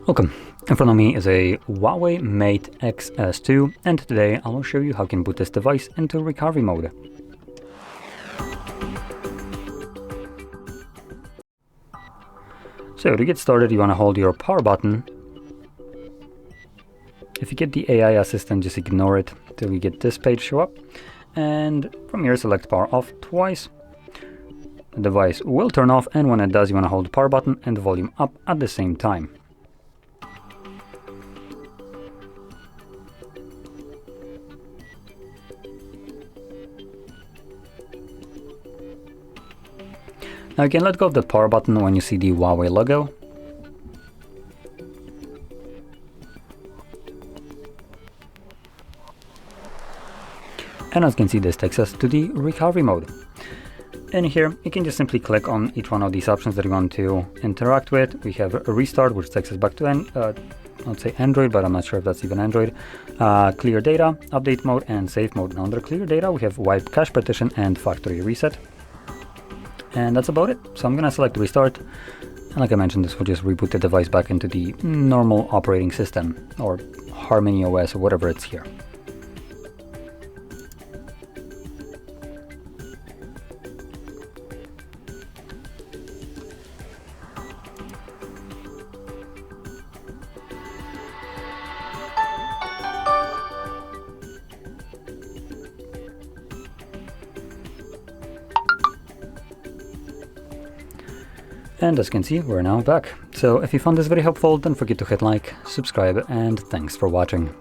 Welcome. In front of me is a HUAWEI Mate Xs2, and today I will show you how you can boot this device into recovery mode. So to get started, you want to hold your power button. If you get the AI assistant, just ignore it till you get this page show up, and from here select power off twice. The device will turn off, and when it does, you want to hold the power button and the volume up at the same time. Now you can let go of the power button when you see the HUAWEI logo. And as you can see, this takes us to the recovery mode. In here, you can just simply click on each one of these options that you want to interact with. We have a restart, which takes us back to I'd say Android, but I'm not sure if that's even Android. Clear data, update mode, and save mode. Now under clear data, we have wipe cache partition and factory reset. And that's about it. So I'm gonna select restart. And like I mentioned, this will just reboot the device back into the normal operating system, or Harmony OS, or whatever it's here. And as you can see, we're now back. So if you found this very helpful, don't forget to hit like, subscribe, and thanks for watching.